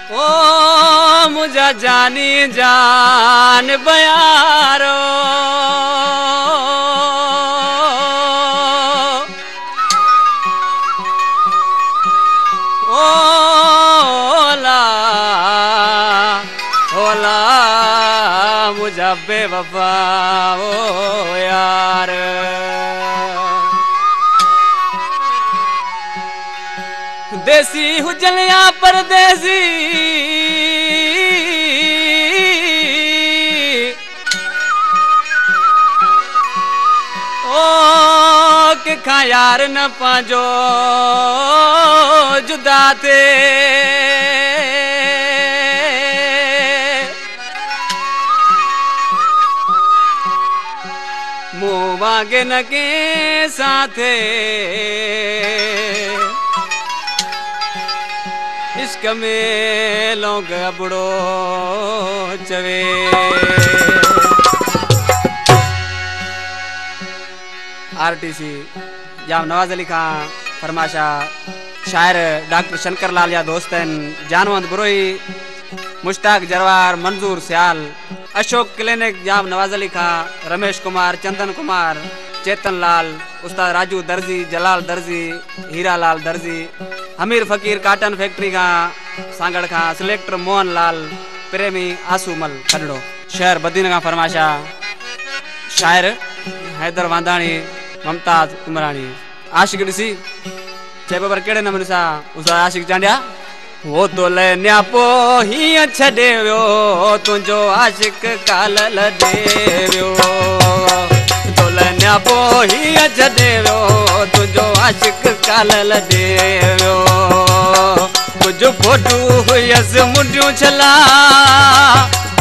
ओ मुझा जानी जान बयारो ओला ओला मुझा बेवफा ओ यार देसी हुजन या परदेसी ओ के खा यार न पांजो जुदा थे मुँह वागे न के साथे इश्क में लोग बुड़ो चवे आरटीसी जाम नवाज अली खान फरमाशा शायर डॉक्टर शंकर लाल या दोस्तन जानवंत गुरोही मुश्ताक जरवार मंजूर सियाल अशोक क्लिनिक जाम नवाज अली खान रमेश कुमार चंदन कुमार चेतन लाल उस्ताद राजू दर्जी जलाल दर्जी हीरा लाल दर्जी हमीर फकीर काटन फैक्ट्री का सांगड़ का सिलेक्टर मोहन लाल प्रेमी आसूमल खडड़ो शहर बदीन का फरमाशा शायर हैदर वांदाणी ममताज उमरानी आशिक ॾिसी चए पर कहिड़े नमूने सां उस्ताद आशिक चांडिया वो तो लेन्या पो हीअं छॾे वियो तुंहिंजो आशिक काल लॾे वियो तो लेन्या पो हीअं छॾे वियो तुंहिंजो आशिक काल लॾे वियो कुझु फोटू हुयसि मुंडियूं छला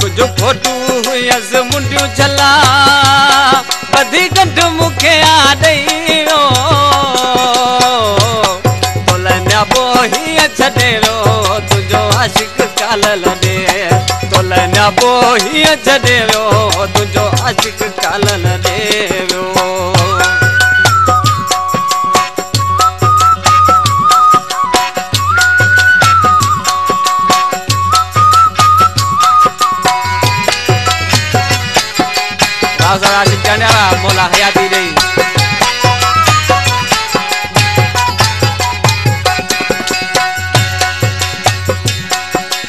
कुझु फोटू हुयसि मुंडियूं छला ॿधी गंढ मूंखे ॾेई वियो तो लेन्या पो हीअं छॾे वियो तुंहिंजो आशिक काल लॾे तो लेन्या पो हीअं छॾे वियो तुंहिंजो आशिक काल लॾे वियो आशिक चांडिया मोला हयाती ॾेई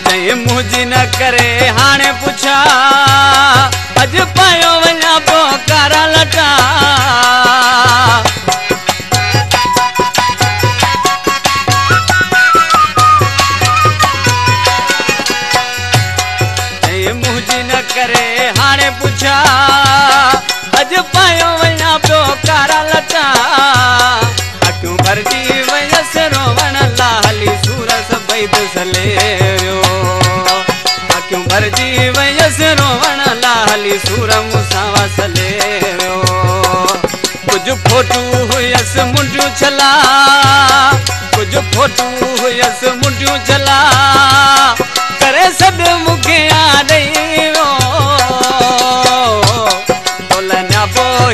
नहीं मुझी न करे हाणे पुछा अज पायो वञा पो कारा लटा नहीं मुझी न करे हाणे पुछा अज पायो वञा पियो कारा लटा अखियूं भरजी वयसि रोवण लाली सूरत बैद सले वियो अखियूं भरजी वयसि रोवण लाली सूर मूंसां वसले वियो कुझु फोटू हुयसि मुंडियूं छला कुझु फोटू हुयसि मुंडियूं छला करे सॾु मूंखे ॾेई वियो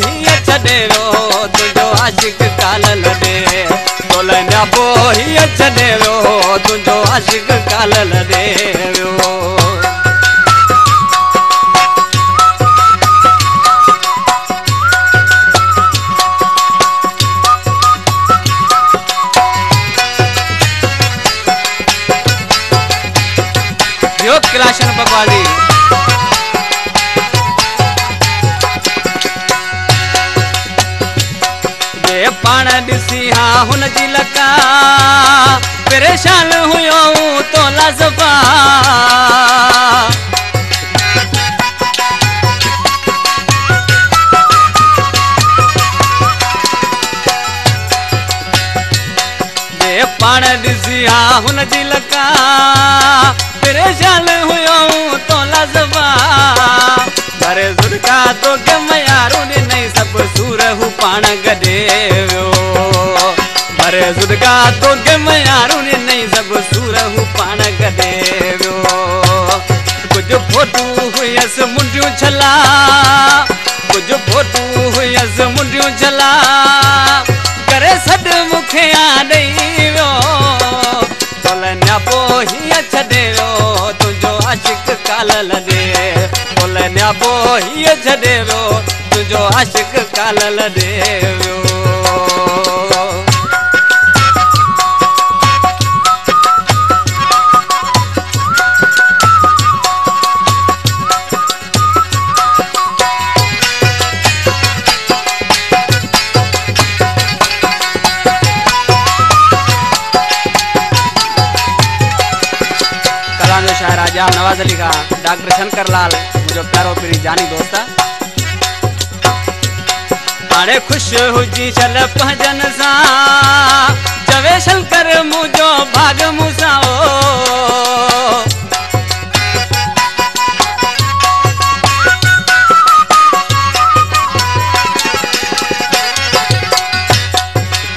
हीअं छॾे वियो तुंहिंजो आशिक काल लॾे तो लेन्या पो हीअं छॾे वियो तुंहिंजो आशिक काल लॾे वियो ॿियो किलाशन बकवाली पाण ॾिसी हा हुन जी लका परेशान हुयो तो लाज़बा पाण ॾिसी हा हुन जी लका परेशान हुयो तो लाज़बा भरे ज़ुड़का तो गम यारो ॾिनई सभु सूर हू पाण गॾे वियो भरे ज़ुड़का तो गम यारो ॾिनई सभु सूर हू पाण गॾे वियो कुझु फोटू हुयसि मुंडियूं छला कुझु फोटू हुयसि मुंडियूं छला करे सॾु मूंखे ॾेई वियो तो लेन्या पो हीअं छॾे वियो काल लॾे बोलन्या बोहीअ छॾे वियो तुंहिंजो आशिक काल लॾे वियो शायर आजा नवाज अली खां डॉक्टर शंकर लाल मुझो प्यारो पीरी जानी दोस्त हाणे खुश हुजी चल पंहिंजन सां चवे शंकर मुझो भाग मूंसां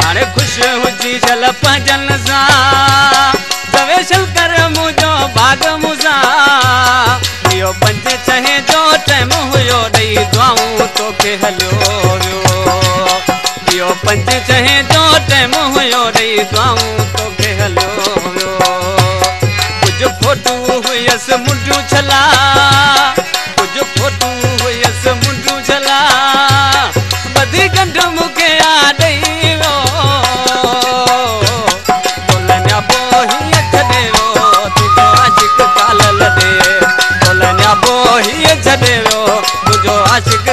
हाणे खुश हुजी चल पंहिंजन सां चवे शंकर मुझो भाग मूंसां इहो 5-6 जो टाइम हुयो ॾेई दुआऊं तोखे हलियो वियो इहो 5-6 जो टाइम हुयो ॾेई दुआऊं तोखे हलियो वियो कुझु फोटू हुयसि मुंडियूं छला कुझु फोटू हुयसि मुंडियूं छला ॿधी गंढ मूंखे आ ॾेई वियो बोलन्या बोहीअ छॾे वियो तुंहिंजो आशिक काल लॾे बोलन्या बोहीअ छॾे वियो तुंहिंजो आशिक